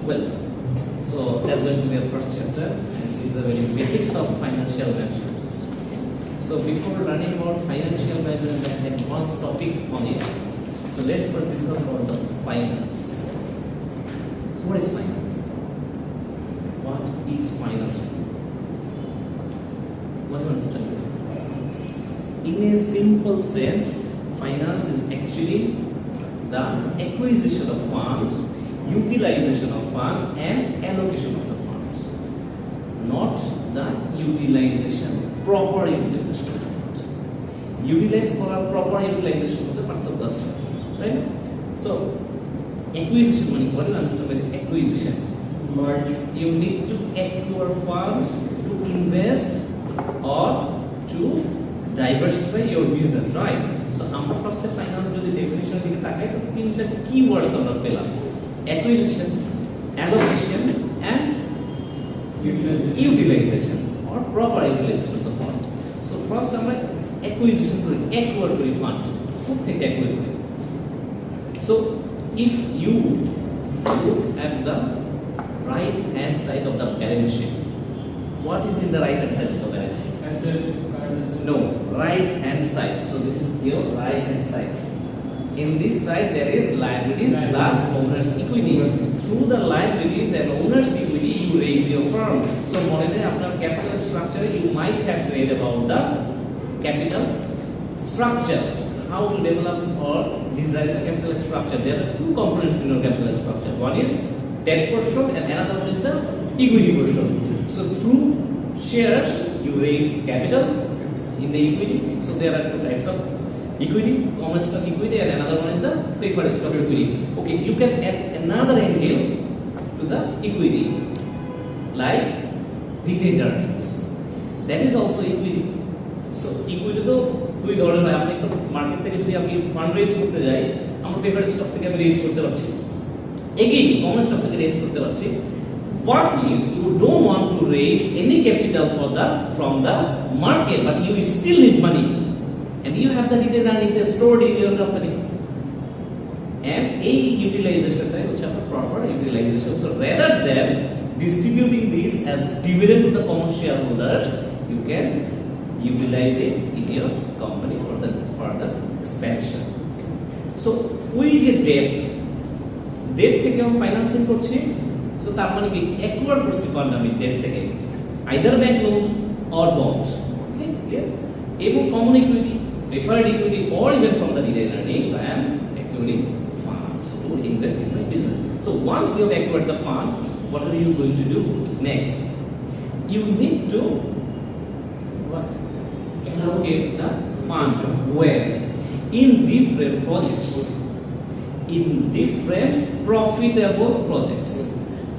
Well, so that's going to be our first chapter, and these are very basics of financial management. So before learning about financial management, I have one topic on it. So let's first discuss about the finance. So what is finance? What is finance? What do you understand? In a simple sense, finance is actually the acquisition of funds, utilization of funds, and allocation of the funds, not the utilization, proper utilization of the funds. Utilize for a proper utilization of the funds, right? So, acquisition money. What do you understand by acquisition? Merge. You need to acquire funds to invest or to diversify your business, right? So, our first finance যদি definition দিকে তাকাই তো তিনটা keywords আমরা পেলাম: acquisition, allocation, and utilization or proper utilization of the fund. So, first আমরা acquisition করি, acquire করি fund. কোথা থেকে acquire করি? So, if you look at the right hand side of the balance sheet, what is in the right hand side of the balance sheet? Asset. No, right hand side. So this is your right hand side. In this side there is liabilities plus owner's equity. Through the liabilities and owner's equity you raise your firm. So modern after capital structure you might have read about the capital structure. How to develop or design the capital structure. There are two components in your capital structure. One is debt portion and another one is the equity portion. So through shares you raise capital in the equity. So there are two types of equity: common stock equity and another one is the preferred stock equity. Okay, you can add another angle to the equity like retained earnings. That is also equity. So equity তো দুই ধরনের হয়। আপনি একটা market থেকে যদি আপনি fund raise করতে যাই, আমরা প্রেফার্ড স্টক থেকে আমি রেজ করতে পারছি, এগেইন কমন স্টক থেকে রেজ করতে পারছি। What if you don't want to raise any capital from the market, but you still need money, and you have the retained earnings stored in your company, and a utilization type which are proper utilization. So rather than distributing this as dividend to the common shareholders, you can utilize it in your company for the further expansion. So who is a debt? Debt থেকে আমরা financing করছি। So তার মানে কি acquire করছি fund আমি debt থেকে, either bank loan or bond. Okay, clear? এবং common equity, preferred equity, or even from the retained earnings, I am acquiring funds to invest in my business. So once you have acquired the fund, what are you going to do next? You need to what? Allocate the fund where? In different projects, in different profitable projects.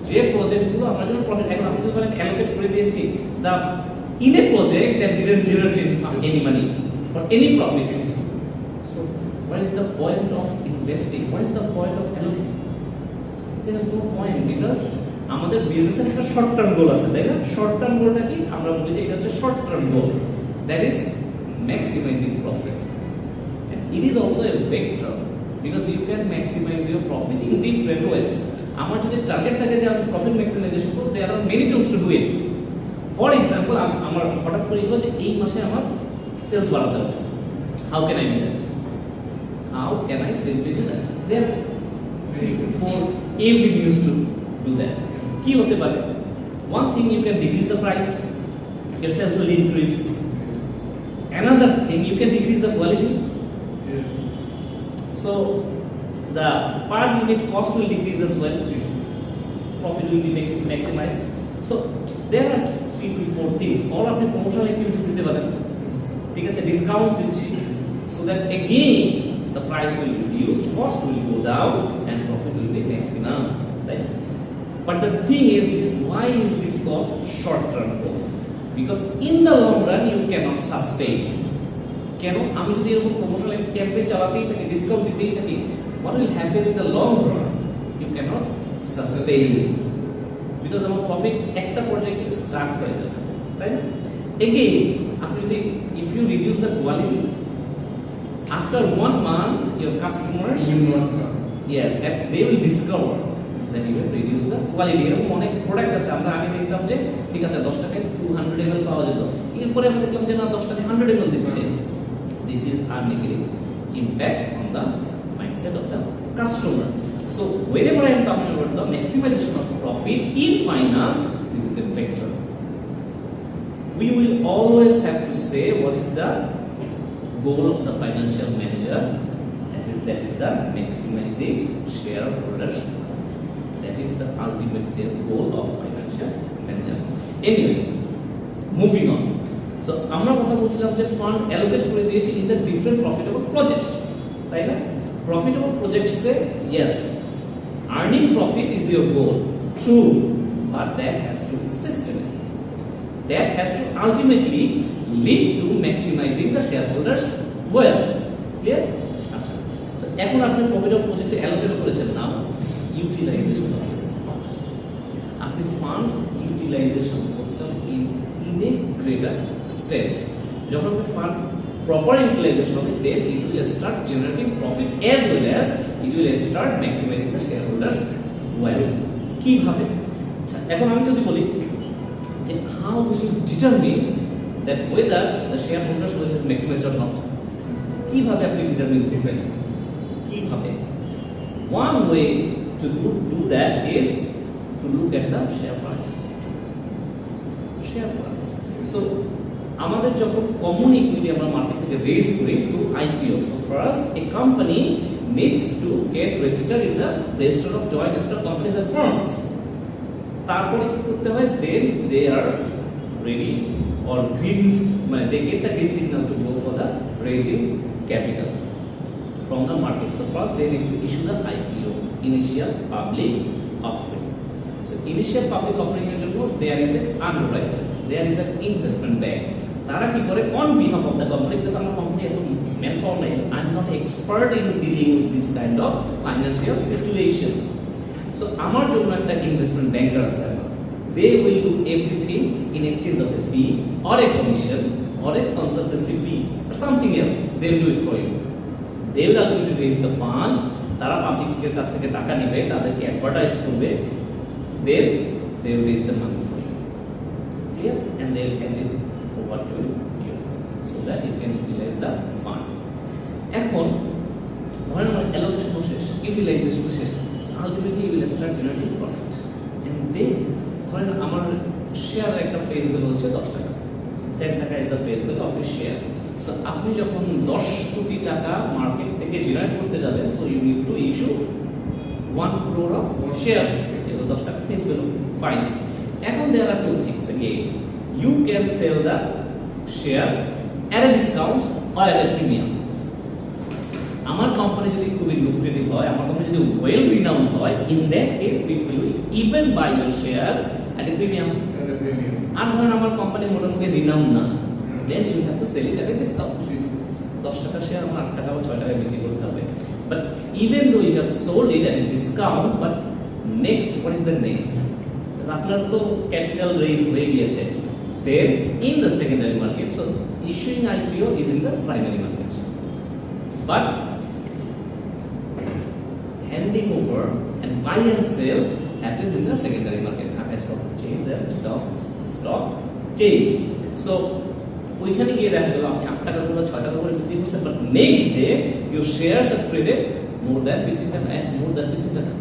যে প্রজেক্টগুলো আমরা যখন profit এখন আপনি যখন allocate করে দিয়েছি the in a project that didn't generate any money or any profit. So what is the point of investing? What is the point of allocating? There is no point because আমাদের বিজনেসের একটা short term goal আছে, তাই না? Short term গোলটা কি? আমরা বলি যে এটা হচ্ছে short term goal, that is maximizing profit, and it is also a vector because you can maximize your profit in different ways. আমার যদি টার্গেট থাকে যে আমি প্রফিট ম্যাক্সিমাইজেশন করব, there are many tools to do it. For example, আমার হঠাৎ করে হলো যে এই মাসে আমার সেলস বাড়াতে হবে। How can I do that? How can I simply do that? There are 3 to 4 avenues to do that. কি হতে পারে? One thing, you can decrease the price, your sales will increase. Another thing, you can decrease the quality. So the per unit cost will decrease as well. Profit will be maximized. So there are 3 to 4 things. Or আপনি promotional activities দিতে পারেন, ঠিক আছে, discounts দিচ্ছি, so that again the price will reduce, cost will go down, and profit will be maximum. Right? But the thing is, why is this called short-term goal? Because in the long run you cannot sustain. কেন? আমি যদি এরকম promotional campaign চালাতেই থাকি, discount দিতেই থাকি, what will happen in the long run? You cannot sustain it because our profit একটা পর্যায়ে start হয়ে যাবে, তাই না? Again, আপনি যদি if you reduce the quality, after 1 month your customers will not come. Yes, and they will discover that you have reduced the quality, এরকম অনেক প্রোডাক্ট আছে আমরা আগে দেখতাম যে ঠিক আছে 10 টাকায় 200 ml পাওয়া যেত, এরপরে আমরা দেখলাম যে না 10 টাকায় 100 ml দিচ্ছে। This is a negative impact on the mindset of the customer. So whenever I am talking about the maximization of profit in finance, this is the factor. We will always have to say what is the goal of the financial manager. That is the maximizing shareholders. That is the ultimate goal of financial manager. Anyway, moving on. So আমরা কথা বলছিলাম যে fund allocate করে দিয়েছি in the different profitable projects, তাই না? Profitable প্রজেক্টসে yes, earning profit is your goal, true, but that has to be systematic. That has to ultimately lead to maximizing the shareholders' wealth. Clear? আচ্ছা, so এখন আপনি profitable প্রজেক্টে allocate করেছেন, না utilisation of fund, আপনি fund utilisation করতে in a greater state. যখন আপনি ফান্ড প্রপার ইউটিলাইজেশন হবে, then it will start generating profit as well as it will start maximizing the shareholders' wealth. কিভাবে? আচ্ছা, এখন আমি যদি বলি যে how will you determine that whether the shareholders' wealth is maximized or not? কিভাবে আপনি ডিটারমিন করবেন? কিভাবে? One way to do that is to look at the share price. Share price. So আমাদের যখন কমন ইকুইটি আমরা market থেকে raise করি through IPO, so first a company needs to get registered in the register of joint stock companies and firms. তারপরে কি করতে হয়? then they are ready or green, মানে they get the green signal to go for the raising capital from the market. So first they need to issue the IPO, initial public offering. So initial public offering এর জন্য there is an underwriter, there is an investment bank. তারা কি করে on behalf of the company, because আমার company এত man power নাই, I am not expert in dealing with this kind of financial situations. So আমার জন্য একটা investment banker আছে, they will do everything in exchange of a fee or a commission or a consultancy fee or something else. They will do it for you. They will ultimately raise the fund, তারা পাবলিকের কাছ থেকে টাকা নেবে, তাদেরকে advertise করবে, then they will raise the money for you. Clear? And they will hand it over to you so that you can utilize the fund. এখন ধরেন আমার অ্যালোকেশন শেষ, ইউটিলাইজেশন শেষ, ultimately you will start generating profit. And then ধরেন আমার share একটা face value হচ্ছে 10 টাকা, 10 টাকা is the face value of a share. So আপনি যখন 10 কোটি টাকা মার্কেট থেকে জেনারেট করতে যাবেন, so you need to issue 1 crore of shares, এগুলো 10 টাকা ফেস ভ্যালু, ফাইন। এখন there are two things again, you can sell the share at a discount or at a premium. আমার কোম্পানি যদি খুবই lucrative হয়, আমার কোম্পানি যদি well renowned হয়, in that case people will even buy your share at a premium. আর ধরেন আমার company মোটামুটি রিনাউন্ড না, then you have to sell it at a discount. 10 টাকা শেয়ার আমার 8 টাকা বা 6 টাকায় বিক্রি করতে হবে, but even though you have sold it at a discount, but next, what is the next? Because আপনার তো ক্যাপিটাল রেজ হয়ে গিয়েছে, then in the secondary market, so issuing IPO is in the primary market, but handing over and buy and sell happens in the secondary market, stock change and stock change. So ওইখানে গিয়ে দেখা গেল আপনি 8 টাকা করে 6 টাকা করে বিক্রি করছেন, but next day your shares are traded more than 15 টাকা, more than 15 টাকা.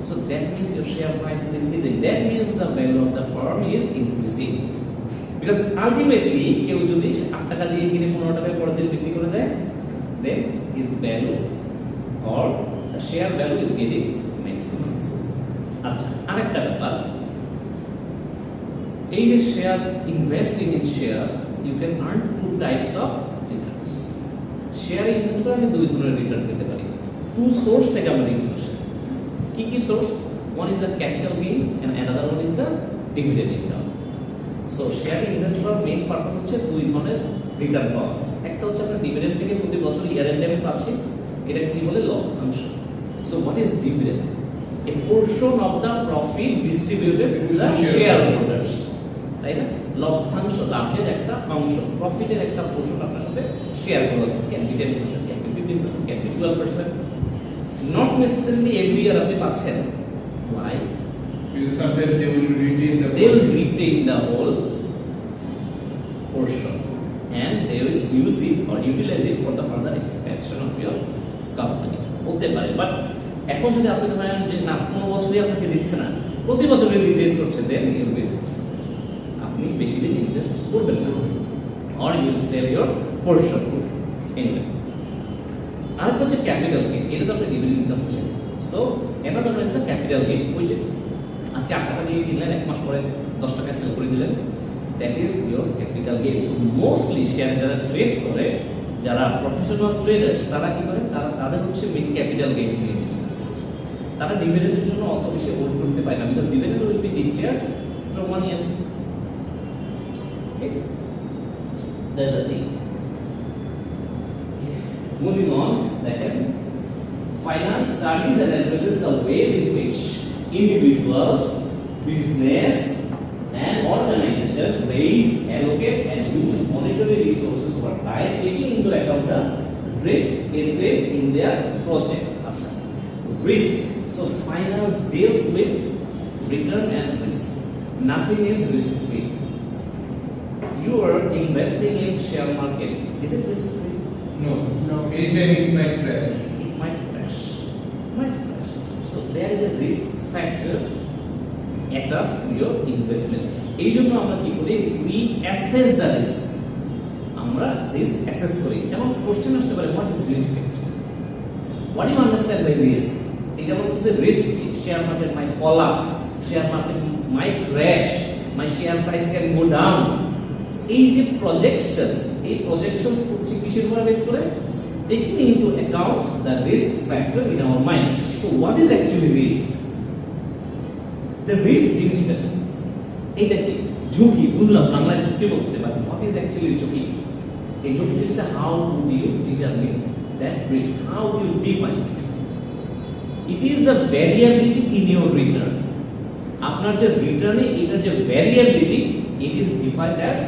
So that means your share price is increasing. That means the value of the firm is increasing. Because ultimately কেউ যদি 8 টাকা দিয়ে কিনে 15 টাকায় পরের দিন বিক্রি করে দেয়, then his value or the share value is getting maximum. আচ্ছা, আরেকটা ব্যাপার, এই যে share, investing in share, you can earn two types of returns. শেয়ারে ইনভেস্ট করে আমি দুই ধরনের রিটার্ন পেতে পারি, টু সোর্স থেকে আমরা রিটার্ন আসে। কি কি source? one is the capital gain and another one is the dividend income. So শেয়ারে ইনভেস্ট করার মেইন পারপাস হচ্ছে দুই ধরনের রিটার্ন পাওয়া। একটা হচ্ছে আমরা ডিভিডেন্ড থেকে প্রতি বছর ইয়ার এন্ড টাইমে পাচ্ছি, এটা কি বলে লভ্যাংশ। So what is dividend? A portion of the profit distributed to the shareholders, তাই না? লভ্যাংশ, লাভের একটা অংশ, প্রফিটের একটা পোর্শন আপনার সাথে শেয়ার করা হয়, can be 10%, can be 15%, can be 12%, not necessarily every year আপনি পাচ্ছেন। Why? Because sometimes they will retain the whole portion and they will use it or utilize it for the further expansion of your company. বলতে পারে but এখন যদি আপনি ধরেন যে না 15 বছরই আপনাকে দিচ্ছে না, প্রতি বছর রিটেন করছে, দেন ইউ উইল আপনি বেশি দিন ইনভেস্ট করবেন না or you will sell your portion anyway. আর হচ্ছে ক্যাপিটাল গেইন, এটা তো আপনি ডিভিডেন্ড ইনকাম বলেন। সো এটা তো একটা ক্যাপিটাল গেইন, ওই যে আজকে 8 টাকা দিয়ে কিনলেন, এক মাস পরে 10 টাকায় সেল করে দিলেন, that is your capital gain. So mostly শেয়ারে যারা ট্রেড করে, যারা প্রফেশনাল ট্রেডার্স, তারা কি করেন, তাদের হচ্ছে মেইন ক্যাপিটাল গেইন নিয়ে বিজনেস। তারা ডিভিডেন্ডের জন্য অত বেশি হোল্ড করতে পারে না, because dividend will be declared from 1 year. Okay, that's the thing. Moving on, that finance studies and addresses the ways in which individuals, business and organizations raise, allocate and use monetary resources over time, taking into account the risk entailed in their project. Risk. So finance deals with return and risk. Nothing is risk free. You are investing in share market. Is it risk free? No. Anytime it might crash. It might crash. So there is a risk factor attached to your investment. এই জন্য আমরা কি করি, we assess the risk. আমরা risk assess করি। যেমন question আসতে পারে, what is risk actually? What do you understand by risk? এই যেমন হচ্ছে risk, share market might collapse, share market might crash, my share price can go down. So এই যে projections করছি কিসের উপর বেস করে, taking into account the risk factor in our mind. So what is actually risk? The risk জিনিসটা এইটা কি, ঝুঁকি, বুঝলাম বাংলায় ঝুঁকি বলছে, বাট what is actually ঝুঁকি? এই ঝুঁকি জিনিসটা how would you determine that risk? How do you define it? It is the variability in your return. আপনার যে রিটার্নে এটার যে variability, it is defined as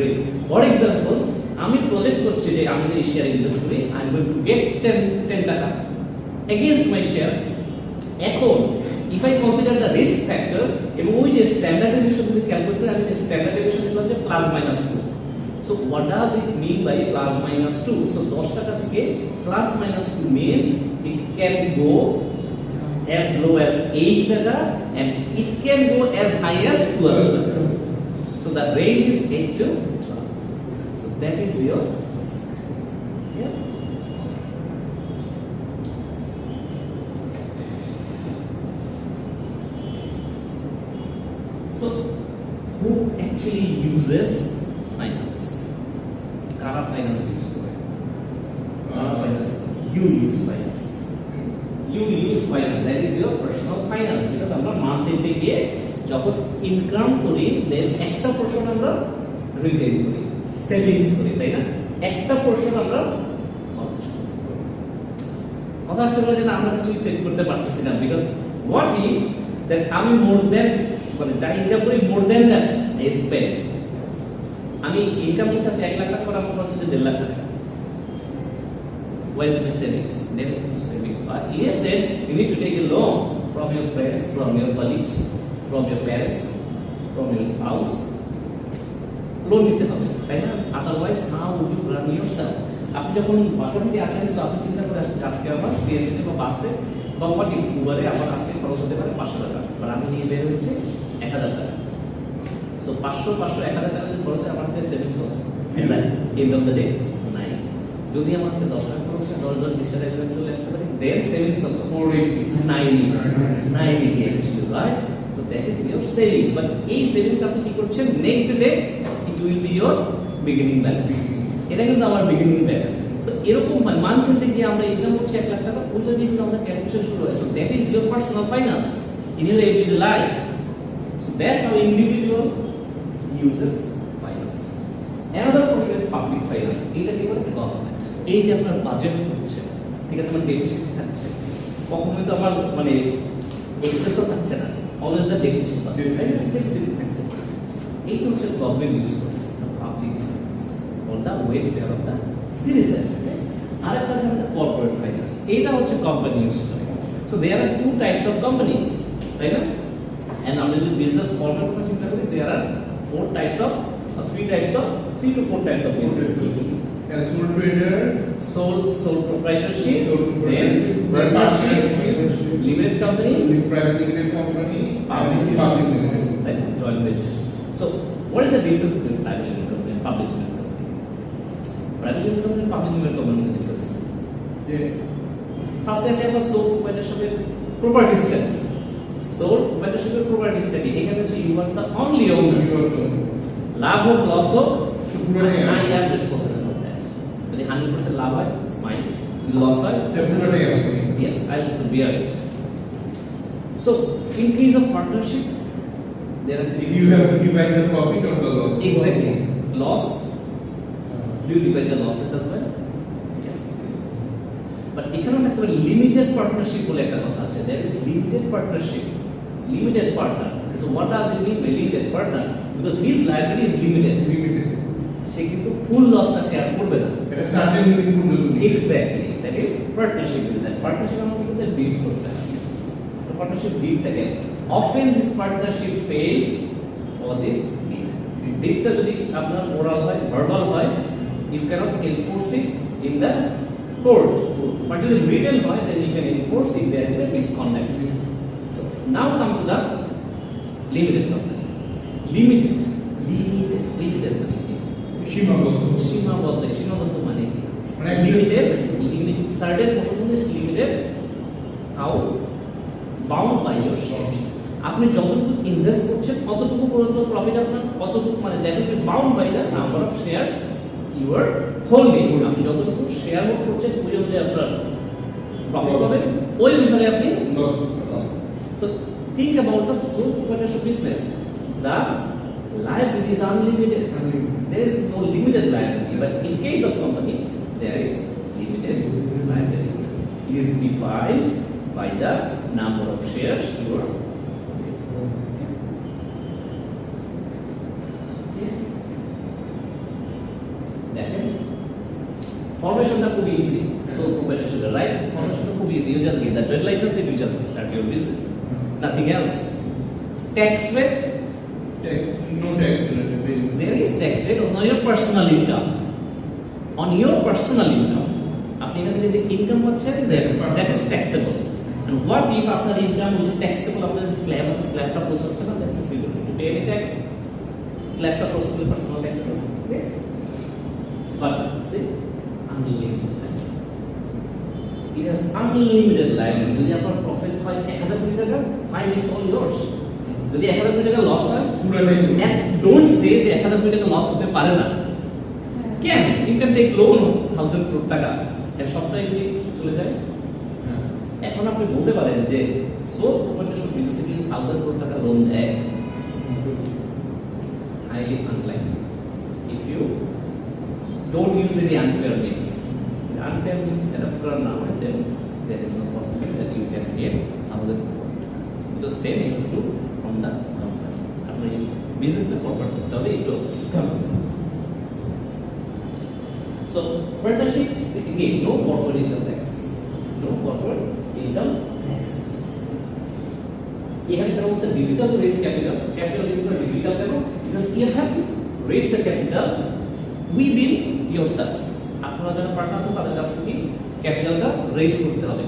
risk. For example, আমি প্রজেক্ট করছি যে আমি যদি শেয়ার ইনভেস্ট করি, I am going to get 10 টাকা against my share. এখন if I consider the risk factor এবং ওই যে স্ট্যান্ডার্ড ডেভিয়েশন যদি ক্যালকুলেট করি, আমি স্ট্যান্ডার্ড ডেভিয়েশন লিখলাম যে +-2. So what does it mean by +-2? So 10 টাকা থেকে +-2 means it can go as low as 8 টাকা and it can go as high as 12 টাকা. So the range is 8 to 12. So that is your risk. Yeah. So who actually uses finance? Kara finance use করে? Kara finance. You use finance. You use finance. That is your personal finance. Because আমরা month এন্ডে গিয়ে যখন income করি, দেন একটা portion আমরা retain করি, savings করি, তাই না? একটা পোরশন আমরা খরচ করি। কথা আসতে পারে যে না আমরা কিছু সেভ করতে পারতেছি না, বিকজ হোয়াট ইফ দ্যাট আমি মোর দেন মানে যা ইনকাম করি মোর দেন দ্যাট আই স্পেন্ড। আমি ইনকাম করছি আজকে 1 লাখ টাকা, করে আমার খরচ হচ্ছে 1.5 লাখ টাকা। Where is my savings? There is no savings. But instead, you need to take a loan from your friends, from your colleagues, from your parents, from your spouse. Loan নিতে হবে, তাই না? Otherwise, how would you run yourself? আপনি যখন বাসা থেকে আসেন, তো আপনি চিন্তা করে আসেন আজকে আমার সিএনজি বা বাসে বা উবারে আমার আজকে খরচ হতে পারে 500 টাকা, আর আমি নিয়ে বের হয়েছে 1000 টাকা। সো 500 1000 টাকা যদি খরচ হয়, আমার হাতে সেভিংস হবে এন্ড অফ দ্য ডে নাই। যদি আমার আজকে 10 টাকা খরচ হয়, 10 20 টাকা যদি চলে আসতে পারি, দেন সেভিংস কত? 980 actually, right? So that is your savings. But এই সেভিংস আপনি কি করছেন, next day it will be your beginning balance. এটা কিন্তু আমার beginning balance. So এরকম মান্থ এন্ডে গিয়ে আমরা ইনকাম করছি 1 লাখ টাকা, ওইটা দিয়ে কিন্তু আমাদের ক্যালকুলেশন শুরু হয়। So that is your personal finance in your everyday life. So that's how individual uses finance. Another portion is public finance. এটা কি বলে? গভর্নমেন্ট। এই যে আপনার বাজেট হচ্ছে, ঠিক আছে, আমার ডেফিসিট থাকছে, কখনোই তো আমার মানে এক্সেসও থাকছে না, অলওয়েজ দ্য ডেফিসিট থাকছে। এইটা হচ্ছে গভর্নমেন্ট ইউজ করে, public finance for the welfare of the citizen. আরেকটা আছে আমাদের কর্পোরেট ফাইন্যান্স, এইটা হচ্ছে কোম্পানি ইউজ করে। So there are two types of companies, তাই না? And আমরা যদি বিজনেস ফর্মের কথা চিন্তা করি, there are 3 to 4 types of business. And sole trader, Sole proprietorship, then partnership, limited company, private limited company, and public limited. like joint ventures. So, what is the difference between private limited company and public limited company? Private limited company and public limited company is the difference. Yeah. First, I say about sole proprietorship property study. Sole proprietorship property study. Here, you are the only owner. লাভ হোক loss হোক, I am responsible for that. যদি 100% লাভ হয়, it's fine. যদি loss হয়, yes, I'll bear it. So, in case of partnership, there are 3. Do you have to divide the profit or the loss? Exactly. Loss. Do you divide the losses as well? Yes. But এখানেও থাকতে পারে limited partnership বলে একটা কথা আছে. There is limited partnership. Limited partner. So what does it mean by limited partner? Because his liability is limited. সে কিন্তু ফুল লসটা share করবে না। Exactly. That is partnership. Partnership আমাকে কিন্তু ডিড করতে হবে। তো partnership ডিড থাকে। Often this partnership fails for this deed. ডিডটা যদি আপনার oral হয়, verbal হয়, you cannot enforce it in the court. But if written হয়, then you can enforce if there is a misconduct. So now come to the limited company. Limited মানে কি? সীমাবদ্ধ মানে কি? Limited, certain portion is limited. How? Bound by your shares. আপনি যতটুকু invest করছেন ততটুকু পর্যন্ত প্রফিট আপনার কতটুকু, মানে that will be bound by the number of shares you are holding. আপনি যতটুকু শেয়ার হোল্ড করছেন ওই অনুযায়ী আপনার প্রফিট পাবেন, ওই অনুসারে আপনি loss. So think about the sole proprietorship business. The liability is unlimited. There is no limited liability, but in case of company, there is limited liability. It is defined by the number of shares you are. Formation is very easy. Sole proprietorship, right? Formation is very easy. You just get the trade license and you just start your business. Nothing else. Tax rate? No tax rate. There is tax rate on your personal income. On your personal income. আপনি এখানে যে income পাচ্ছেন, that is taxable. And what if আপনার income which is taxable, আপনার যে slab আছে, স্ল্যাবটা close হচ্ছে না, that means you don't need to pay any tax. স্ল্যাবটা ক্লোজ করলে personal tax হবে। Okay? But see, unlimited liability. It has unlimited liability. যদি আপনার প্রফিট হয় 1000 কোটি টাকা, fine, is all yours. যদি 1000 কোটি টাকা লস হয়, and don't say যে 1000 কোটি টাকা লস হতে পারে না। কেন? You can take loan 1000 কোটি টাকা, এর সবটাই যদি চলে যায়। এখন আপনি বলতে পারেন যে সোল প্রপার্টিশিপ বিজনেসে 1000 কোটি টাকা লোন দেয়, highly unlikely. If you don't use any unfair means. The unfair means adopt kar na hoy, then there is no possibility that you can get 1000 crore. Because then you have to from the company. Apni business ta corporate korte hobe eto company. So partnership, again, no corporate income taxes. No corporate income taxes. Here comes the difficult to raise capital. Capital is very difficult because you have to raise the capital within yourselves. আপনারা যারা partner আছেন তাদের কাছ থেকে ক্যাপিটালটা raise করতে হবে।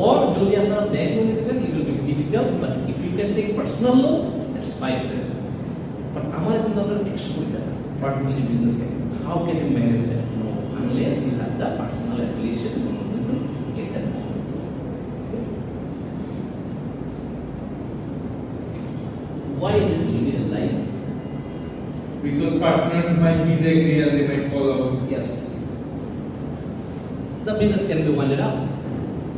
or যদি আপনারা ব্যাংক লোন নিতে চান, it will be difficult, but if you can take personal loan, that's fine. But আমার এখন দরকার 100 কোটি টাকা পার্টনারশিপ বিজনেসে। How can you manage that? No, unless you have the personal affiliation, you are not going to get that amount. Why is it limited life? Because partners might disagree and they might fall out. Yes. The business can be winded up.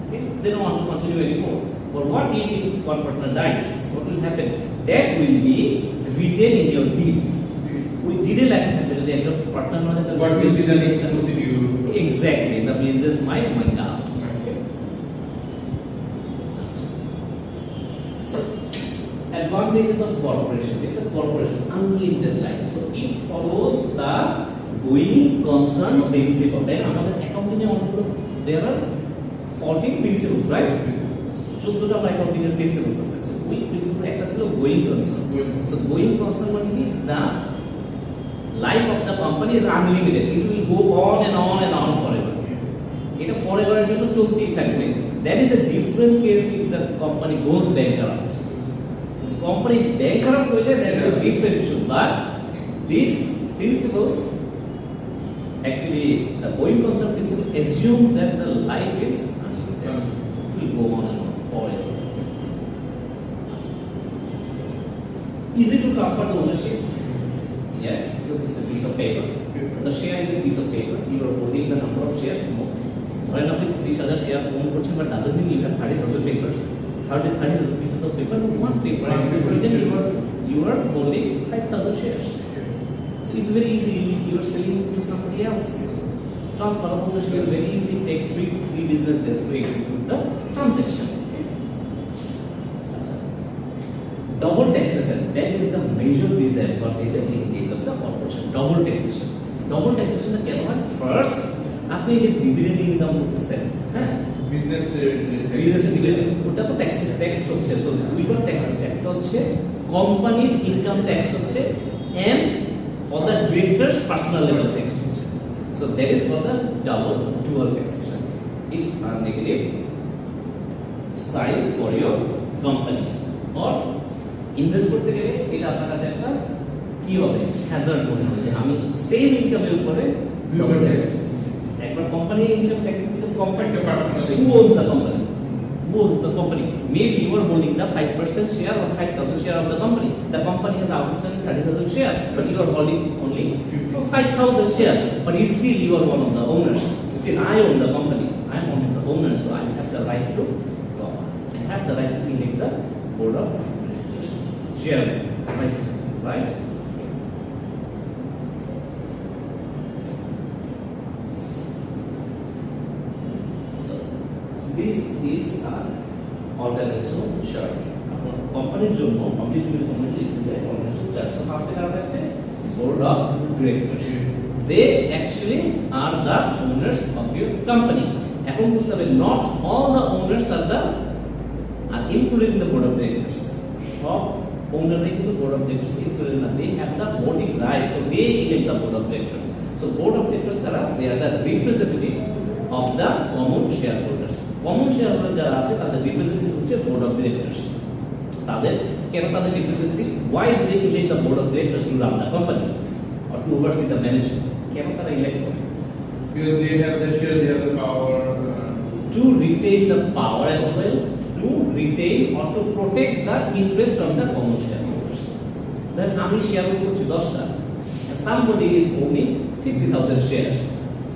Okay? They don't want to continue anymore. But what if one partner dies? What will happen? That will be written in your deeds. We did it like that. Your partner what will be the next procedure? Exactly. The business might wind up. Okay. So, advantages of corporation. It's a corporation, unlimited life. So it follows the going concern principle. Then আমাদের accounting এ অনেকগুলো there are 14 principles, right? 14টা accounting এর principles আছে। Week principal একটা ছিল going concern. So going concern মানে কি the life of the company is unlimited, it will go on and on and on forever, এটা forever এর জন্য চলতেই থাকবে। That is a different case if the company goes bankrupt. Company bankrupt হইলে that is a different issue, but these principles actually the going concern principle assumes that the life is unlimited, it will go on and on forever. Easy to transfer the ownership? Yes, because it's a piece of paper. The share is a piece of paper. You are holding the number of shares. ধরেন আপনি 30,000 share own করছেন, but doesn't mean you have 30,000 papers, 30,000 pieces of paper. One paper, and it is written you are holding 5,000 shares. So it's very easy. You are selling to somebody else. Transfer of ownership is very easy. It takes three business days to execute the transaction. Double taxation, that is the major disadvantages in case of the corporation. Double taxation. Double taxation কেন হয়? First, আপনি যে dividend income করতেছেন, হ্যাঁ, business dividend, ওটা তো tax হচ্ছে। So দুইবার ট্যাক্স হচ্ছে, একটা হচ্ছে কোম্পানির ইনকাম ট্যাক্স হচ্ছে, and for the directors personal level tax হচ্ছে। So that is for the dual taxation. It's a negative side for your company. Or invest করতে গেলে এটা আপনার কাছে একটা কি হবে, হ্যাজার্ড মনে হবে যে আমি সেম ইনকামের উপরে ডাবল ট্যাক্স। একবার কোম্পানি হিসাব tax, because company who owns the company, maybe you are holding the 5% share or 5,000 share of the company has outstanding 30,000 share, but you are holding only 5,000 share, but still you are one of the owners. Still I own the company, I am one of the owners, so I have the right to elect the board of chairman, vice chairman, right? So this is an organizational chart. Company জন্য obviously company is a organizational chart. So first এখানে হচ্ছে board of directors. They actually are the owners of your company. এখন বুঝতে হবে not all the owners are included in the board of directors. সব owner কিন্তু board of directors included না, they have the voting rights, so they elect the board of directors. So board of directors তারা they are the representative of the common shareholders. Common shareholders যারা আছে তাদের representative হচ্ছে board of directors. তাদের কেন তাদের representative? Why do they elect the board of directors to run the company or to oversee the management? কেন তারা elect করে? Because they have the share, they have the power to retain the power as well, to retain or to protect the interest of the common shareholders. Then আমি share করছি 10টা, and somebody is owning 50,000 shares.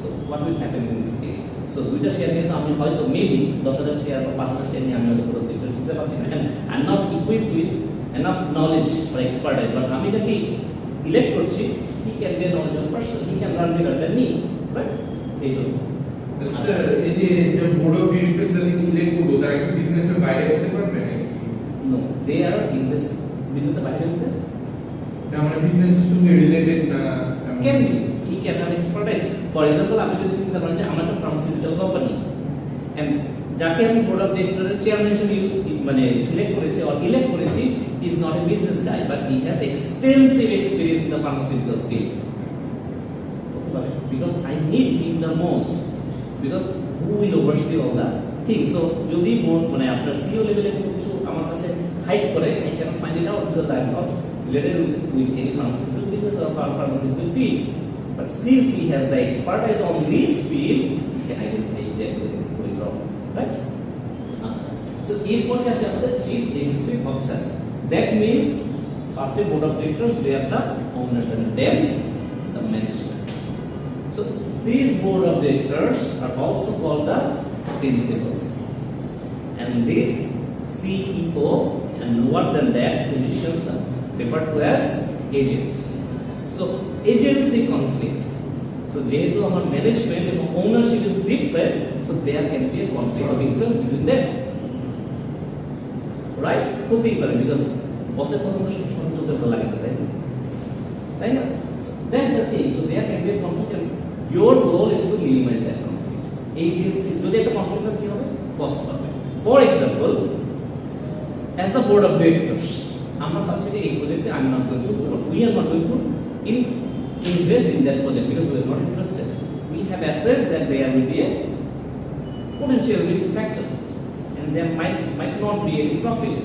So what will happen in this case? So দুইটা share নিয়ে তো আমি হয়তো maybe 10,000 share বা 5,000 share নিয়ে আমি হয়তো পুরো ডিটেইলস দিতে পারছি না, and I'm not equipped with enough knowledge or expertise, but আমি যাকে ইলেক্ট করছি he can be a knowledgeable person, he can run better than me, right? এই জন্য স্যার এই যে বোর্ড অফ ডিরেক্টরস যদি ইলেক্ট করব তারা কি বিজনেসের বাইরে হতে পারবে নাকি? নো, দে আর বিজনেসের বাইরে হতে না, মানে বিজনেসের সঙ্গে রিলেটেড না, can be, he can have expertise. For example আপনি যদি চিন্তা করেন যে আমার একটা ফার্মাসিউটিক্যাল কোম্পানি, এন্ড যাকে আমি বোর্ড অফ ডিরেক্টরের চেয়ারম্যান হিসেবে মানে সিলেক্ট করেছি অর ইলেক্ট করেছি is not a business guy, but he has extensive experience in the pharmaceutical field. Because I need him the most, because who will oversee all the things? So যদি মানে আপনার CO লেভেলে কিছু আমার কাছে height করে, I cannot find it out because I am not related with any pharmaceutical business or pharmaceutical fields. But since he has the expertise on this field, he can identify exactly what is going wrong, right? So এরপরে আসে আমাদের chief executive officers. That means first board of directors, they are the owners, and then the management. So these board of directors are also called the principals, and this CEO and lower than that positions are referred to as agents. So agency conflict. So যেহেতু আমার management এবং ownership is different, so there can be a conflict of interest between them, right? হতেই পারে, because বসের পছন্দ সবসময় চলতে ভালো লাগে না, তাই না? That's the thing. So there can be a conflict, and your goal is to minimize that conflict. Agency, যদি একটা conflict হয় কি হবে? Cost হবে. For example, as the board of directors, আমরা চাচ্ছি যে এই প্রজেক্টে আমি not going to, we are not going to invest in that project because we are not interested. We have assessed that there will be a potential risk factor and there might not be any profit.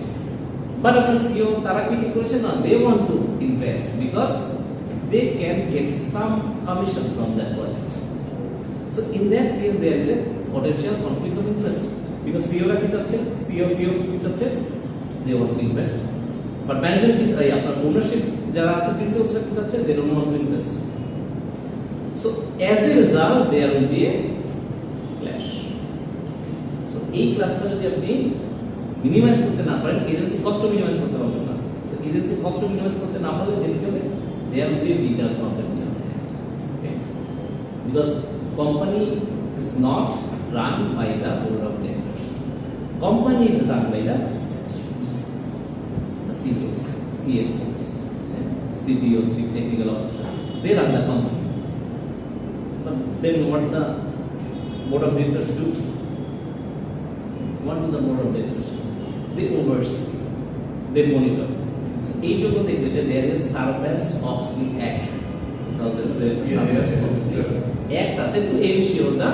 But after CEO, তারা কি ঠিক করেছে না, they want to invest because they can get some commission from that project. So in that case, there is a potential conflict of interest because CEO রা কি চাচ্ছে, CEO কি চাচ্ছে, they want to invest. But management is আপনার ownership যারা আছে principals রা কি চাচ্ছে, they don't want to invest. So as a result, there will be a clash. So এই ক্লাসটা যদি আপনি মিনিমাইজ করতে না পারেন, এজেন্সি কষ্ট মিনিমাইজ করতে পারবেন না। So এজেন্সি কষ্ট মিনিমাইজ করতে না পারলে then কি হবে, there will be a bigger problem here. Okay? Because company is not run by the board of directors. Company is run by the CEOs, CFOs, CTO, Chief Technical Officer. They run the company. But then what the board of directors do? What do the board of directors do? They oversee, they monitor. So each of them there is Surveillance Oxley Act. 2012 Act has to ensure the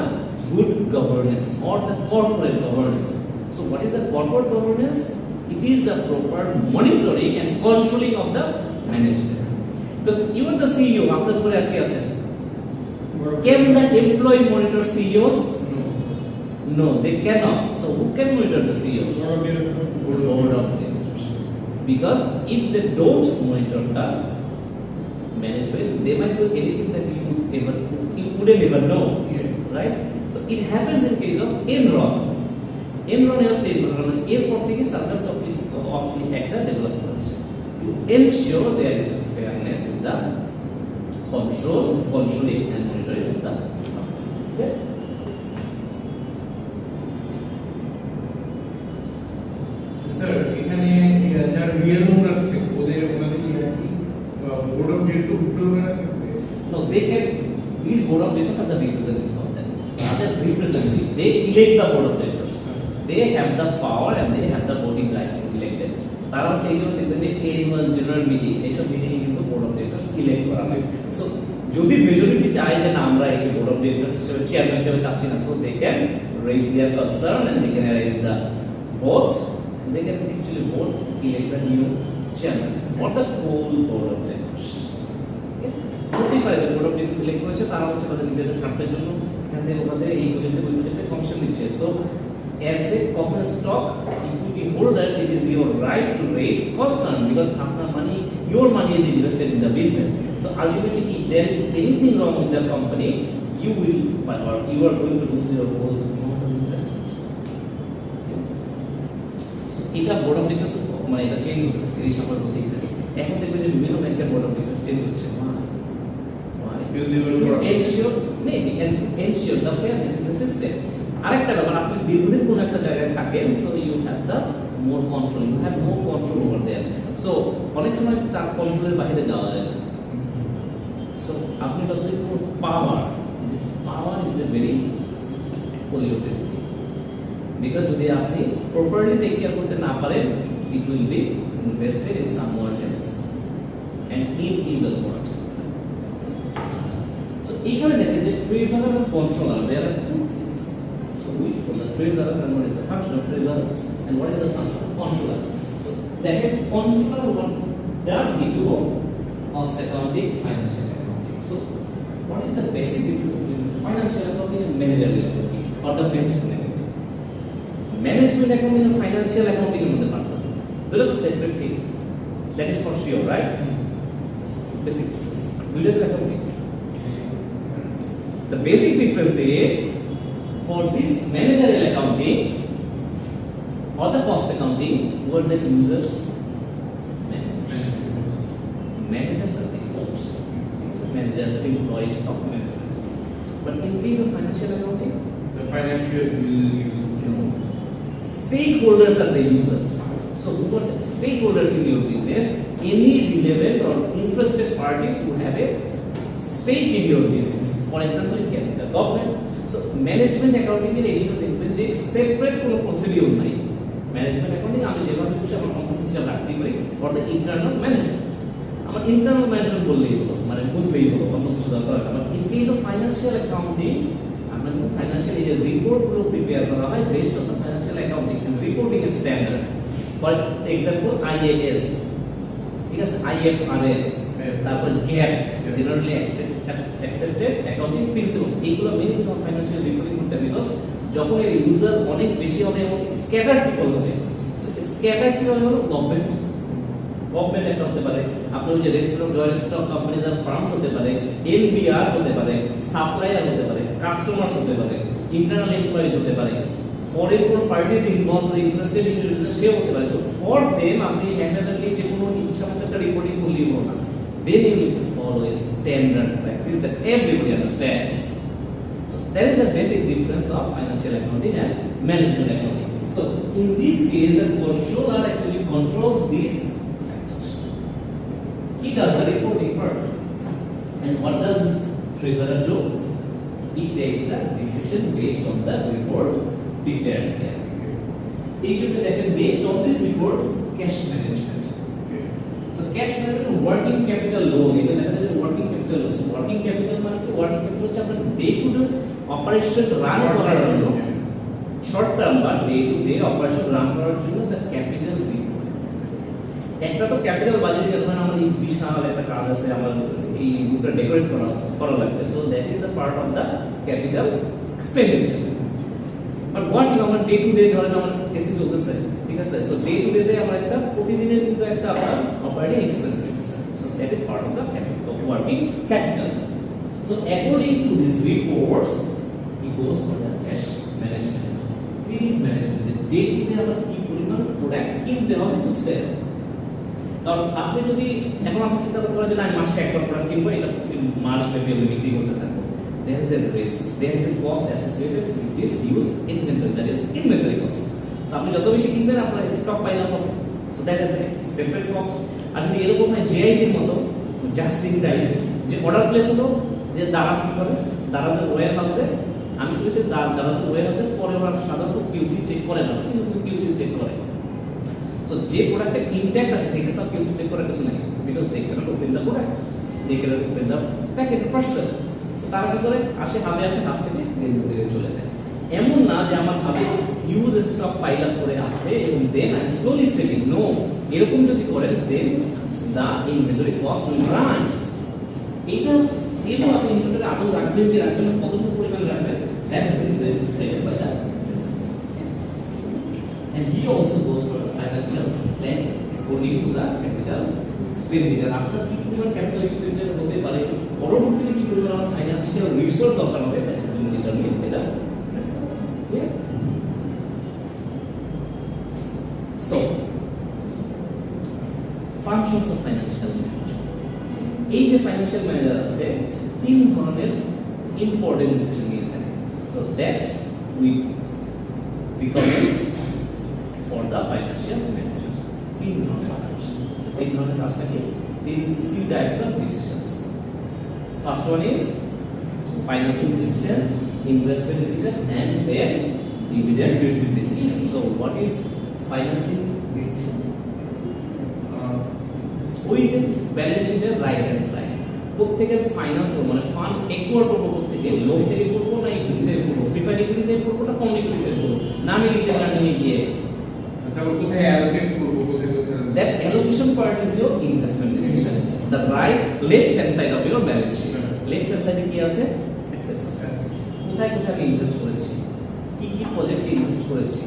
good governance or the corporate governance. So what is the corporate governance? It is the proper monitoring and controlling of the management. Because even the CEO, after the can the employee monitor CEOs? No, they cannot. So who can monitor the CEOs? Board of directors. Because if they don't monitor the management, they might do anything that you wouldn't ever know, right? So it happens in case of Enron. Enron has said, airport থেকে Surveillance Oxley Act develop করেছে to ensure there is a fairness in the controlling and monitoring of the company. Okay? Sir এখানে যারা real owners থাকে ওনাদের কি আছে board of directors উপরে থাকবে? No, they can. These board of directors are the representative of them. Other representative, they elect the board of directors. They have the power and they have the voting rights to elect them. তারা হচ্ছে এই জন্য দেখবেন যে annual general meeting, এইসব meeting কিন্তু board of directors elect করা হয়. So যদি মেজরিটি চায় যে না আমরা এই board of directors হিসেবে চেয়ারম্যান হিসেবে চাচ্ছি না, so they can raise their concern and they can raise the vote. They can actually vote elect the new chairman or the full board of directors. হতেই পারে যে বোর্ড অফ ডিরেক্টরস সিলেক্ট করেছে, তারা হচ্ছে তাদের নিজেদের স্বার্থের জন্য এখান থেকে ওখান থেকে এই প্রজেক্টে ওই প্রজেক্টে কমিশন দিচ্ছে। So as a common stock equity holders it is your right to raise concern because আপনার মানি, your money is invested in the business. So ultimately if there is anything wrong with the company, you will or you are going to lose your whole amount of investment. So এটা board of directors মানে এটা change এই সময় হতেই থাকে। এখন দেখবেন যে বিভিন্ন ব্যাংকের বোর্ড অফ ডিরেক্টরস চেঞ্জ হচ্ছে। ensure maybe and to ensure the fairness in the system. আরেকটা ব্যাপার, আপনি দীর্ঘদিন কোন একটা জায়গায় থাকেন, so you have the more control, you have more control over there. So অনেক সময় তার কন্ট্রোলের বাইরে যাওয়া যায় না। So আপনি যতদিন পাওয়ার, this power is a very polluted thing. Because যদি আপনি properly take care করতে না পারেন, it will be invested in someone else and in evil works. এখানে দেখেন যে ট্রেজারার এবং controller there are two things. So which for the treasurer and what is the function of treasurer and what is the function of controller. So দেখেন controller what does he do? Cost accounting, financial accounting. So what is the basic difference between financial accounting and managerial accounting or the management accounting? Management accounting and financial accounting এর মধ্যে পার্থক্য। দুটো তো separate thing, that is for sure, right? Basic difference. দুটো accounting. The basic difference is for this managerial accounting or the cost accounting, what the users managers are the users. So managers, employees, top management. But in case of financial accounting, the financials will stakeholders are the user. So who are the stakeholders in your business? Any relevant or interested parties who have a stake in your business. For example, it can be the government. So management accounting এর এই জন্য দেখবেন যে separate কোনো procedure নাই, management accounting আমি যেভাবে খুশি আমার কোম্পানি হিসাব রাখতেই পারি ফর দ্য ইন্টারনাল ম্যানেজমেন্ট। আমার ইন্টারনাল ম্যানেজমেন্ট বললেই হলো, মানে বুঝলেই হলো, অন্য কিছু দরকার হয় না। But in case of financial accounting আমরা কিন্তু ফাইন্যান্সিয়াল এই যে রিপোর্টগুলো প্রিপেয়ার করা হয় based on the financial accounting and reporting standard. For example IAS, ঠিক আছে, আইএফআরএস, তারপর GAAP, generally accepted accounting principles, এইগুলো মেনে কিন্তু ফাইন্যান্সিয়াল রিপোর্টিং করতে হবে। বিকজ যখন এর ইউজার অনেক বেশি হবে এবং স্ক্যাটার্ড পিপল হবে, সো স্ক্যাটার্ড পিপল হলো গভর্নমেন্ট একটা হতে পারে, আপনার যে রেস্টুরেন্ট জয়েন্ট স্টক কোম্পানিজ আর ফার্মস হতে পারে, এলবিআর হতে পারে, সাপ্লায়ার হতে পারে, কাস্টমার্স হতে পারে, ইন্টারনাল এমপ্লয়িজ হতে পারে, ফরেন কোন parties involve interested in business সে হতে পারে। সো ফর দেম আপনি হ্যান্ডাজলি যে কোনো ইচ্ছামত একটা রিপোর্টিং করলেই হবে না। Then you need to follow a standard practice that everybody understands. So that is the basic difference of financial accounting and management accounting. So in this case, the controller actually controls these factors. He does the reporting part. And what does this treasurer do? He takes the decision based on the report prepared there. Based on this report, cash management. So cash management, working capital loan, এটা দেখা যায় working capital loan. So working capital মানে কি? Working capital হচ্ছে আপনার day to day operation run করার জন্য, short term বা day to day operation run করার জন্য দ্য ক্যাপিটাল রিপোর্ট। একটা তো ক্যাপিটাল বাজেট, যখন আমার এই বিশাল একটা কাজ আছে, আমার এই বুকটা ডেকোরেট করা লাগবে, so that is the part of the capital expenditure. But what you আমার ডে টু ডে ধরেন আমার এসি চলতেছে, ঠিক আছে, সো ডে টু ডে আমরা একটা প্রতিদিনের কিন্তু একটা আপনার operating expenses, so that is part of the capital working capital. So according to this reports he goes for the cash management, credit management, যে ডে টু ডে আমরা কি পরিমাণ প্রোডাক্ট কিনতে হবে টু সেল। কারণ আপনি যদি এখন আপনি চিন্তা করতে পারেন যে না আমি মাসে একবার প্রোডাক্ট কিনবো, এটা মাস ব্যাপী আমি বিক্রি করতে থাকবো, there is a risk, there is a cost associated with this use inventory, that is inventory cost. So আপনি যত বেশি কিনবেন আপনার স্টক পাইলে হবে, so that is a separate cost. আর যদি এরকম হয় জেআইটির মতো জাস্ট ইন টাইম, যে অর্ডার প্লেস হলো, যে দারাজ কি করে, দারাজের ওয়্যার হাউসে, আমি শুনেছি দারাজের ওয়্যার হাউসে পরে ওরা সাধারণত কিউসি চেক করে না, কিছু কিছু কিউসি চেক করে। সো যে প্রোডাক্টটা ইনট্যাক্ট আছে সেটা তো কিউসি চেক করার কিছু নাই, because they can't open the product, they can't open the packet parcel. তারা কি করে, আসে হাতে হাত থেকে চলে যায়। এমন না যে আমার হাতে হিউজ স্টক পাইল আপ করে আছে এবং then I slowly selling, no, এরকম যদি করেন then the inventory cost will rise. এইটা এরকম আপনি ইনভেন্টরি আদৌ রাখবেন যে রাখবেন কতটুকু পরিমাণ রাখবেন, that is setted by the and he also goes for financial plan according to the capital expenditure. আপনার কি পরিমাণ ক্যাপিটাল এক্সপেন্ডিচার হতে পারে, পরবর্তীতে কি পরিমাণ ফাইন্যান্সিয়াল রিসোর্স দরকার হবে, that is determined by the clear. So functions of financial manager, এই যে ফাইন্যান্সিয়াল ম্যানেজার আছে তিন ধরনের ইম্পর্টেন্ট ডিসিশন নিয়ে থাকে। So that we recommend for the financial managers. তিন ধরনের কাজ, তিন ধরনের কাজটা কি? three types of decisions. First one is financing decision, investment decision, and then dividend decision. So what is financing decision? ওই যে ব্যালেন্স শিটের রাইট হ্যান্ড সাইড, প্রত্যেকের ফাইন্যান্স করবো মানে ফান্ড একোয়ার করবো, প্রত্যেকে লোন থেকে করবো না ইকুইটি থেকে করবো, প্রিফার্ড ইকুইটি থেকে করবো না কম ইকুইটি থেকে করবো, নামে দিতে পারে নিয়ে গিয়ে তারপর কোথায় অ্যালোকেট করব, কোথায় that allocation part is your investment decision. The left hand side of your balance sheet, left hand side কি আছে, assets আছে, কোথায় কোথায় আমি ইনভেস্ট করেছি, কি কি প্রজেক্টে ইনভেস্ট করেছি,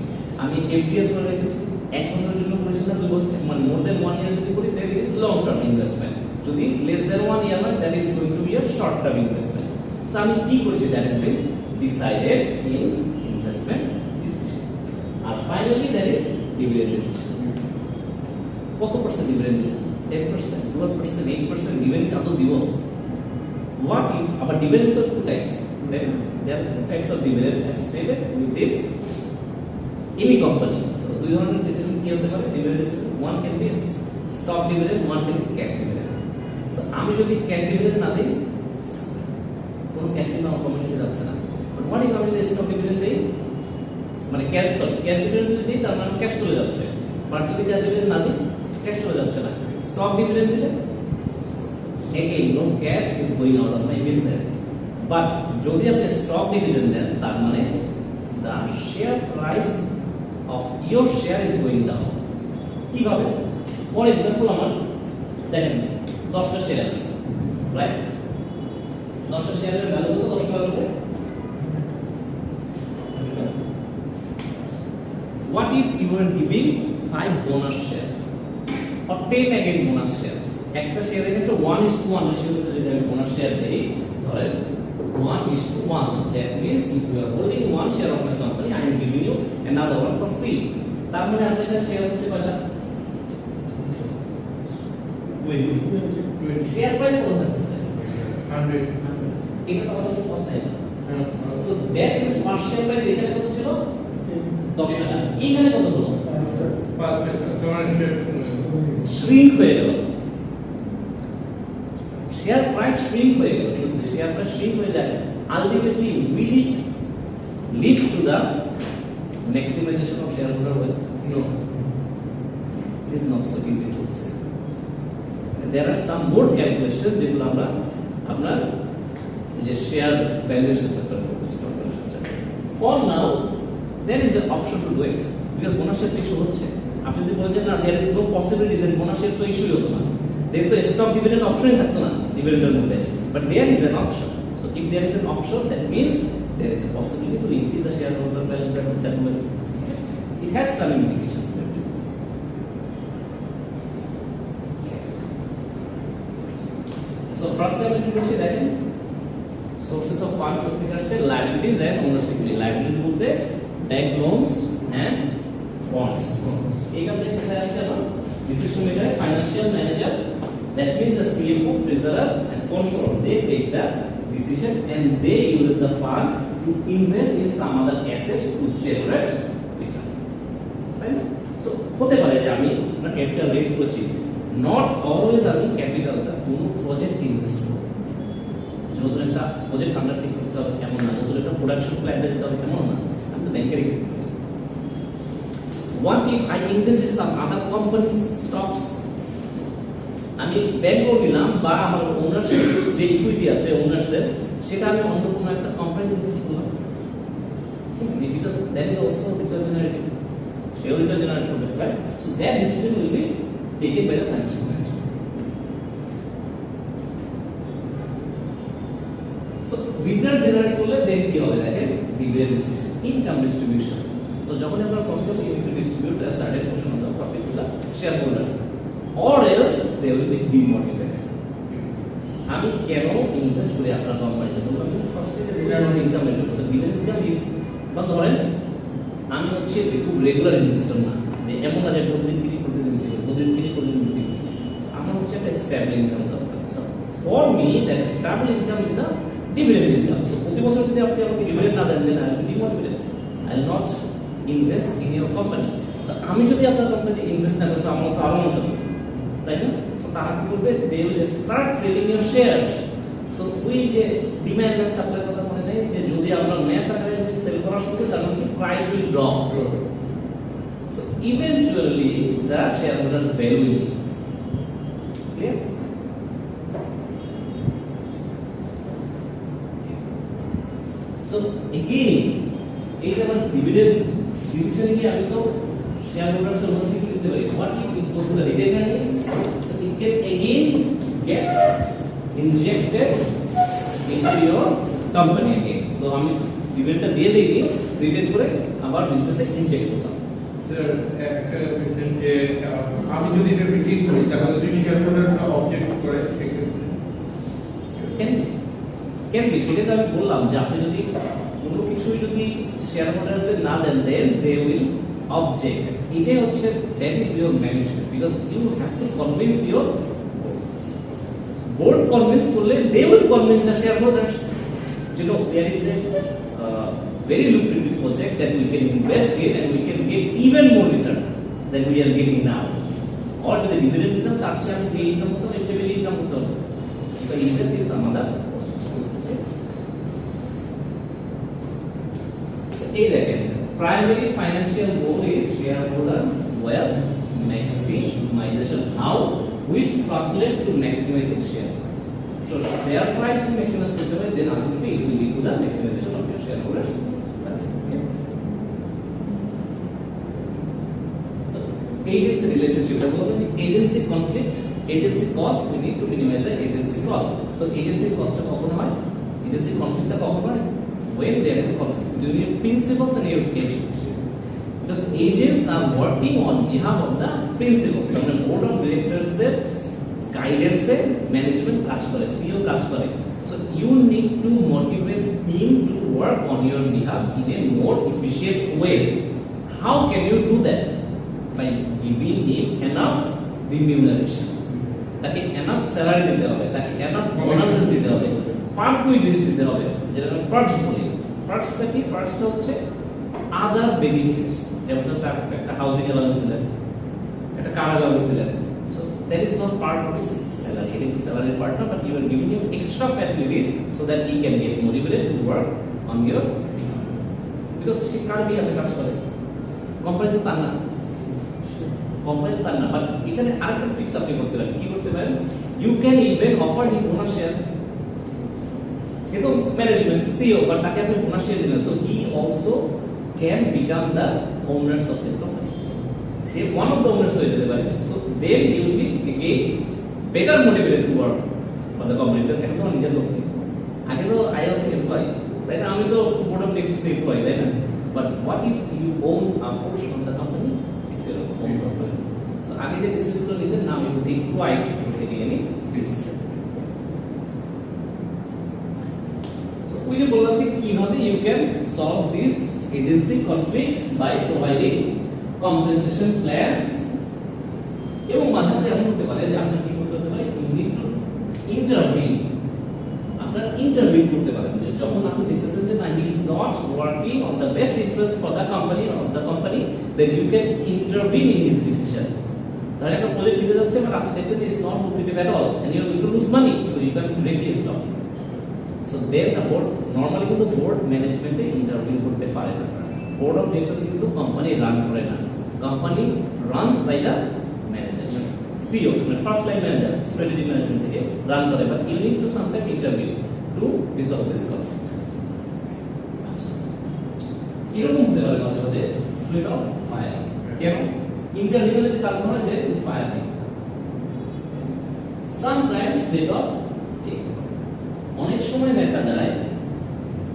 আমি এফডিএ ধরে রেখেছি, এক বছরের জন্য করেছি না 2 বছর, মানে মোর দ্যান 1 ইয়ার যদি করি that is long term investment, যদি লেস দ্যান 1 ইয়ার হয় that is going to be a short term investment. So আমি কি করেছি, that is been decided in investment decision. আর finally that is dividend decision. কত percent dividend দিব, 10%, 12%, 8% dividend কত দিব, হোয়াট ইফ, আবার ডিভিডেন্ড তো two types, then there are two types of dividend associated with this any company. So দুই ধরনের decision কি হতে পারে dividend decision, one can be stock dividend, one can be cash dividend. So আমি যদি cash dividend না দিই, কোনো ক্যাশ কিন্তু আমার কোম্পানিতে যাচ্ছে না, বাট হোয়াট ইফ আমি যদি স্টক ডিভিডেন্ড দিই, মানে ক্যাশ ডিভিডেন্ড যদি দিই তার মানে ক্যাশ চলে যাচ্ছে, বাট যদি ক্যাশ ডিভিডেন্ড না দিই ক্যাশ চলে যাচ্ছে না। স্টক ডিভিডেন্ড দিলে again no cash is going out of my business, but যদি আপনি স্টক ডিভিডেন্ড দেন তার মানে the share price of your share is going down. কিভাবে? ফর এক্সাম্পল আমার দেখেন 10টা শেয়ার আছে, রাইট? 10টা শেয়ারের ভ্যালু কত? 10 টাকা করে। What if you were giving 5 bonus share or 10 again bonus share? একটা শেয়ার এগেইনস্ট 1:1 রেশিওতে যদি আমি বোনাস শেয়ার দেই, ধরেন 1:1, that means if you are holding one share of my company, I am giving you another one for free. তার মানে আপনার কাছে share হচ্ছে কয়টা? 20 শেয়ার প্রাইস কত থাকতেছে? 100। এটা তো কত কষ্ট নাই। So that means per share price এখানে কত ছিল? 10 টাকা। এখানে কত হলো? 5 টাকা। সো শ্রিঙ্ক হয়ে গেল। Share price shrink হয়ে গেল। So the share price shrink হয়ে যায়, ultimately will it lead to the maximization of shareholder wealth? No. It is not so easy to say. And there are some more calculations যেগুলো আমরা আপনার যে share valuation chapter করব, stock valuation chapter. For now there is an option to do it because bonus share issue হচ্ছে। আপনি যদি বলেন না there is no possibility then bonus share তো ইস্যুই হতো না, then তো স্টক ডিভিডেন্ড অপশনই থাকতো না ডিভিডেন্ডের মধ্যে, but there is an option. So if there is an option, that means there is a possibility to increase the shareholder value as well. It has some implications in your business. So first time we will see that sources of fund থেকে আসছে liabilities and owner's equity. Liabilities বলতে bank loans and bonds. এইখান থেকে কোথায় আসছে না decision maker, financial manager, that means the CFO, treasurer and controller, they take the decision and they use the fund to invest in some other assets to generate return. Right? So হতে পারে যে আমি না capital raise করছি, not always আমি ক্যাপিটালটা কোনো project invest করব। নতুন একটা প্রজেক্ট আন্ডারটেক করতে হবে এমন না, নতুন একটা প্রোডাকশন প্ল্যান্টে যেতে হবে এমন না, আমি তো ব্যাংকের। What if I invest in some other companies stocks? আমি ব্যাংকও নিলাম বা আমার ওনারশিপ যে ইকুইটি আছে ওনারশিপ সেটা আমি অন্য কোনো একটা কোম্পানিতে ইনভেস্ট করলাম, because that is also return generating. সেও রিটার্ন জেনারেট করবে, right? So that decision will be taken by the financial manager. So return generate করলে then কি হবে দেখেন dividend decision, income distribution. So যখন আমরা প্রফিট হবে you need to distribute a certain portion of the profit to the shareholders, or else they will be demotivated. আমি কেন invest করি আপনার কোম্পানিতে বললাম, আমি ফার্স্টে রিটার্ন অন ইনকাম এর জন্য ডিভিডেন্ড ইনকাম ইজ, বা ধরেন আমি হচ্ছে খুব রেগুলার ইনভেস্টর না, যে এমন না যে প্রতিদিন কিনি আমার হচ্ছে একটা স্ট্যাবল ইনকাম দরকার। So for me that stable income is the dividend income. So প্রতি বছর যদি আপনি আমাকে ডিভিডেন্ড না দেন then I will be demotivated, I will not invest in your company. So আমি যদি আপনার কোম্পানিতে ইনভেস্ট না করি, আমার তো আরো মানুষ আছে, তাই না? সো তারা কি করবে, they will start selling your shares. So ওই যে ডিমান্ড এন্ড সাপ্লাই কথা মনে নেই, যে যদি আমরা ম্যাচ আকারে যদি সেল করা শুরু করি তার মানে price will drop. So eventually the share holders value will increase. Clear? So again এই যে আমার ডিভিডেন্ড ডিসিশনে কি আমি তো শেয়ার হোল্ডার্স এর মধ্যে কি দিতে পারি, what if it goes to the retail earnings, so it can again get injected into your company again. So আমি ডিভিডেন্ডটা দিয়ে দিই, রিটেল করে আবার বিজনেসে ইনজেক্ট করতাম। স্যার একটা কোশ্চেন, যে আমি যদি এটা রিটেল করি তাহলে যদি শেয়ার হোল্ডাররা অবজেক্ট করে কেন কি সেটা তো আমি বললাম যে আপনি যদি কোনো কিছুই যদি শেয়ার হোল্ডারদের না দেন দেন দে উইল অবজেক্ট। এটাই হচ্ছে that is your management, because you have to convince your board convince করলে they will convince the shareholders, you know, there is a very lucrative project that we can invest in and we can get even more return than we are getting now, or যদি dividend দিতাম তার চেয়ে আমি যে income করতাম এর চেয়ে বেশি ইনকাম করতাম if I invest in some other projects. এই দেখেন primary financial goal is shareholder wealth maximization. How? Which translates to maximizing share price. So share price to maximize করতে then ultimately it will lead to the maximization of your shareholders. Okay. So agency relationship. Agency conflict, agency cost. We need to minimize the agency cost. So agency cost কখন হয়? Agency conflict কখন হয়? When there is a conflict between your principals and your agents. Because agents are working on behalf of the principals. The board of directors their guidance management কাজ করে, CEO কাজ করে. So you need to motivate him to work on your behalf in a more efficient way. How can you do that? By giving him enough remuneration. তাকে enough salary দিতে হবে, তাকে enough bonuses দিতে হবে, perquisites দিতে হবে, যেটা আমরা perks বলি. Perksটা কি? Perksটা হচ্ছে other benefits. যেমন একটা হাউজিং অ্যালাউন্স দিলেন, একটা কার অ্যালাউন্স দিলেন. So that is not part of his salary. It is salary part, but you are giving him extra facilities so that he can get motivated to work on your behalf. Because সে কার বিহাফে কাজ করে, কোম্পানিতে তার না, কোম্পানিতে তার না. But এখানে আরেকটা ফিক্স আপনি করতে পারেন. কি করতে পারেন? You can even offer him bonus share. সে তো ম্যানেজমেন্ট সিইও, বাট তাকে আপনি bonus share দিলেন. So he also can become the owners of the company. Say one of the owners হয়ে যেতে পারে. So then he will be again better motivated to work for the company. কেন তো নিজের লোক, আগে তো I was the employee, তাই না? আমি তো board of directors employee, তাই না? But what if you own a portion of the company? It's your own company. So আগে যে ডিসিশনগুলো নিতেন, now you think twice before taking any decision. So ওই যে বললাম যে কিভাবে you can solve this agency conflict by providing compensation plans. এবং মাঝে মাঝে এমন হতে পারে যে আপনার কি করতে হতে পারে, you need to intervene. আপনার ইন্টারভিউ করতে পারেন যে যখন আপনি দেখতেছেন যে না, he is not working on the best interest for the company or of the company, then you can intervene in his decision. তাহলে একটা প্রজেক্ট দিতে যাচ্ছে, বাট আপনি দেখছেন যে it's not lucrative at all and you are going to lose money, so you can directly stop it. So then the board normally কিন্তু board management এ interview করতে পারে না. Board of directors কিন্তু কোম্পানি রান করে না. Company runs by the managers, CEOs, মানে first line manager, strategic management থেকে রান করে, but you need to sometime interview to resolve this conflict. এরকম হতে পারে মাঝে মাঝে ফ্লেট অফ ফায়ার. কেন? ইন্টারভিউ যদি কাজ হয় দেন ফায়ার নেই. Sometimes flight of take. অনেক সময় দেখা যায়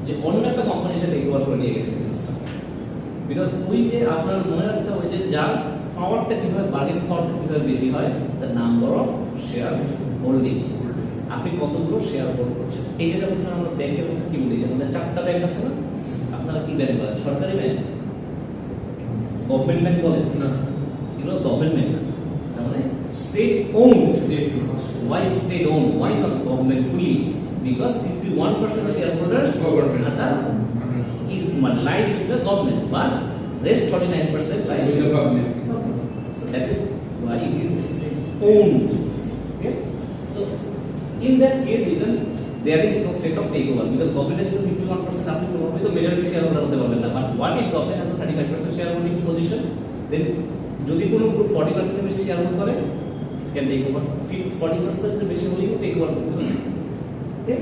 যে অন্য একটা কোম্পানির সাথে একবার করে নিয়ে গেছে বিজনেসটা. বিকজ ওই যে আপনার মনে রাখতে হবে যে যার পাওয়ারটা কিভাবে, বাড়ির পাওয়ারটা কিভাবে বেশি হয়, the number of share holdings. আপনি কতগুলো শেয়ার হোল্ড করছেন. এই যে যেমন আমরা ব্যাংকের কথা কি বলি, আমাদের 4টা ব্যাংক আছে না, আপনারা কি ব্যাংক বলেন? সরকারি ব্যাংক, গভর্নমেন্ট ব্যাংক বলেন না, এগুলো গভর্নমেন্ট ব্যাংক, তার মানে state owned. Why state owned? Why not government fully? Because 51% shareholders is lies with the government, but rest 49% lies with the public. So that is why it is owned. Okay? So in that case, even there is no threat of takeover because government has 51%. আপনি তো majority shareholder হতে পারবেন না. But what if government has a 35% shareholding position? Then যদি কোনো group 40% এর বেশি share hold করে, it can take over. 40% এর বেশি হলেও take over করতে পারে. Okay?